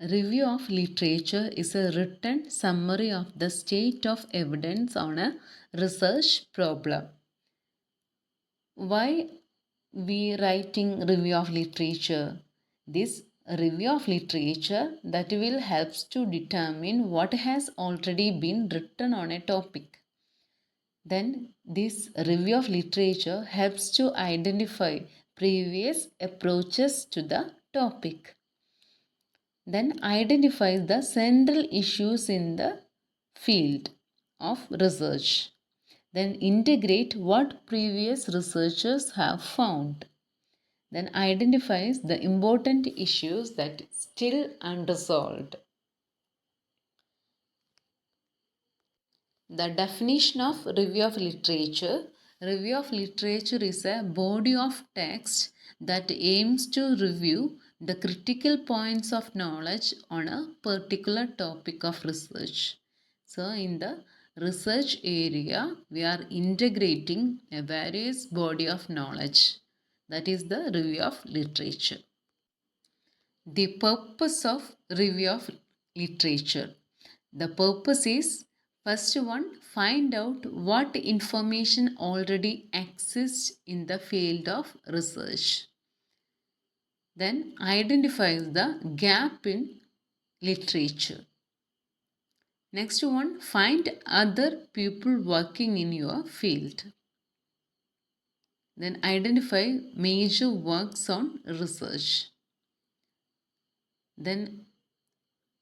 Review of literature is a written summary of the state of evidence on a research problem. Why we writing review of literature? This review of literature that will helps to determine what has already been written on a topic. Then this review of literature helps to identify previous approaches to the topic. Then identifies the central issues in the field of research. Then integrate what previous researchers have found. Then identifies the important issues that still unresolved. The definition of review of literature. Review of literature is a body of text that aims to review the critical points of knowledge on a particular topic of research. So, in the research area, we are integrating a various body of knowledge. That is the review of literature. The purpose of review of literature. The purpose is first one, find out what information already exists in the field of research. Then identifies the gap in literature. Next one, find other people working in your field. Then identify major works on research. Then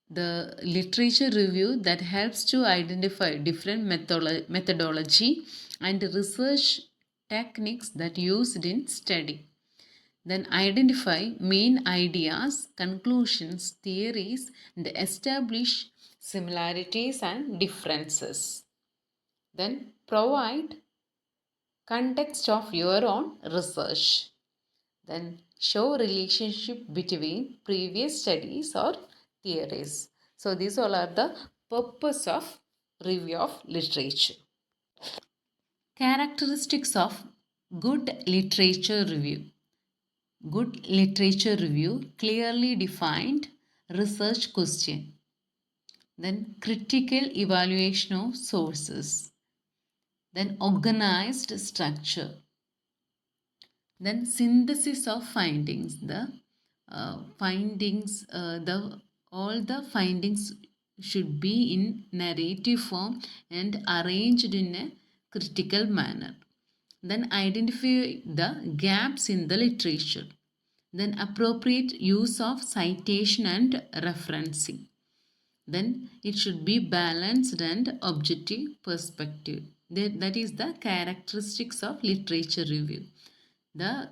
the literature review that helps to identify different methodology and research techniques that used in study. Then identify main ideas, conclusions, theories, and establish similarities and differences. Then provide context of your own research. Then show relationship between previous studies or theories. So these all are the purpose of review of literature. Characteristics of good literature review. Good literature review clearly defined research question. Then critical evaluation of sources. Then organized structure. Then synthesis of findings. The all the findings should be in narrative form and arranged in a critical manner. Then identify the gaps in the literature. Then appropriate use of citation and referencing. Then it should be balanced and objective perspective. That is the characteristics of literature review. The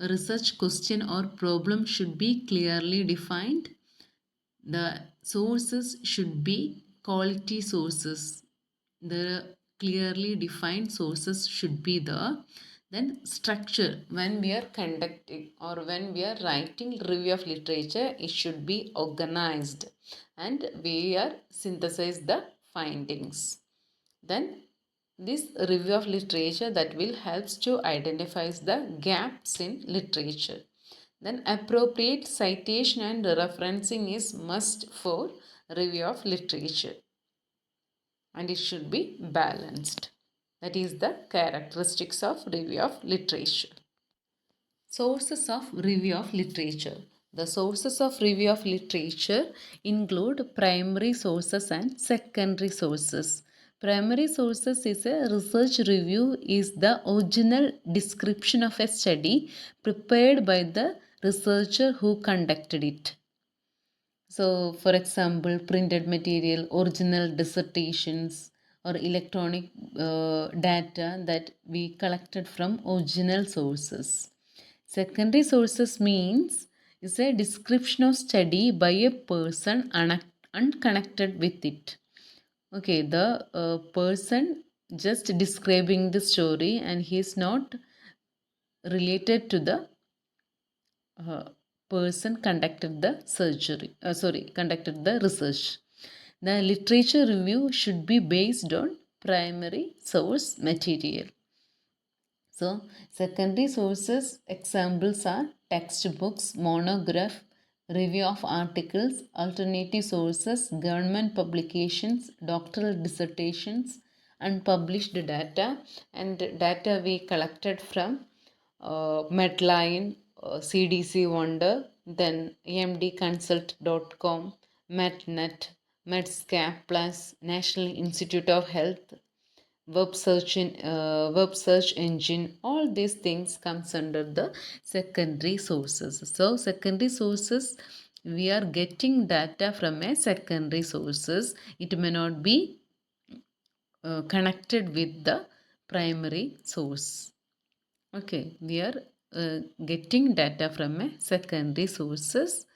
research question or problem should be clearly defined. The sources should be quality sources. The clearly defined sources should be there. Then structure, when we are conducting or when we are writing review of literature, it should be organized and we are synthesize the findings. Then this review of literature that will helps to identify the gaps in literature. Then appropriate citation and referencing is must for review of literature and it should be balanced. That is the characteristics of review of literature. Sources of review of literature. The sources of review of literature include primary sources and secondary sources. Primary sources is a research review is the original description of a study prepared by the researcher who conducted it. So, for example, printed material, original dissertations, or electronic data that we collected from original sources. Secondary sources means is a description of study by a person unconnected with it. Okay, the person just describing the story and he is not related to the person conducted the conducted the research. The literature review should be based on primary source material. So, secondary sources examples are textbooks, monograph, review of articles, alternative sources, government publications, doctoral dissertations, unpublished data, and data we collected from Medline, CDC Wonder, then emdconsult.com, MedNet, Medscape Plus, National Institute of Health, web search engine. All these things comes under the secondary sources. So secondary sources, we are getting data from a secondary sources. It may not be connected with the primary source. Okay, we are getting data from a secondary sources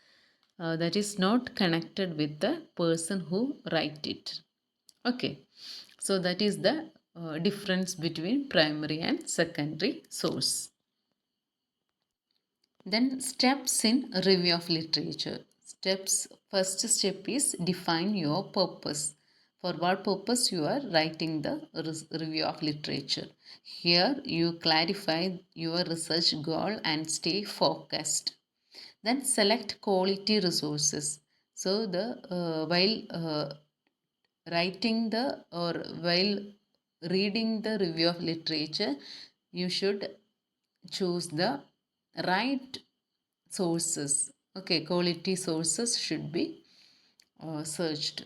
that is not connected with the person who write it. Okay, so that is the difference between primary and secondary source. Then steps in review of literature. First step is define your purpose. For what purpose you are writing the review of literature. Here you clarify your research goal and stay focused. Then select quality resources. So the while writing the or while reading the review of literature, you should choose the right sources. Okay, quality sources should be searched.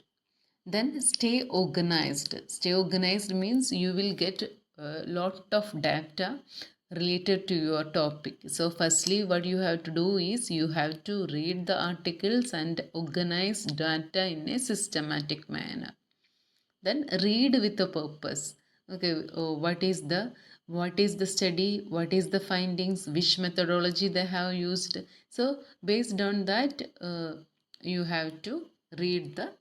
Then stay organized. Stay organized means you will get a lot of data related to your topic. So firstly, what you have to do is you have to read the articles and organize data in a systematic manner. Then read with a purpose. Okay, what is the study, what is the findings, which methodology they have used. So based on that, you have to read the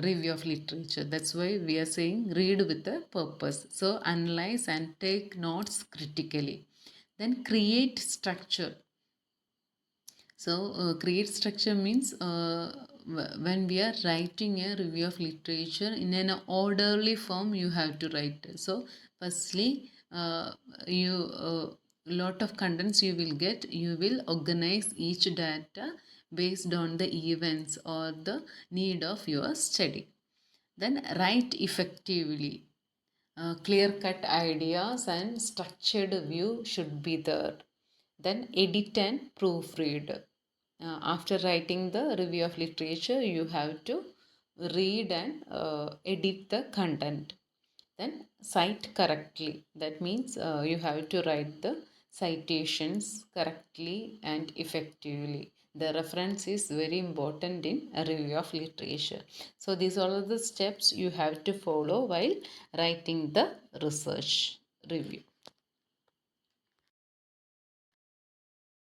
review of literature. That's why we are saying read with a purpose. So analyze and take notes critically. Then create structure. So, create structure means when we are writing a review of literature in an orderly form, you have to write. So, firstly, you lot of contents you will get. You will organize each data based on the events or the need of your study. Then write effectively. Clear cut ideas and structured view should be there. Then edit and proofread. After writing the review of literature, you have to read and edit the content. Then cite correctly. That means you have to write the citations correctly and effectively. The reference is very important in a review of literature. So these are all the steps you have to follow while writing the research review.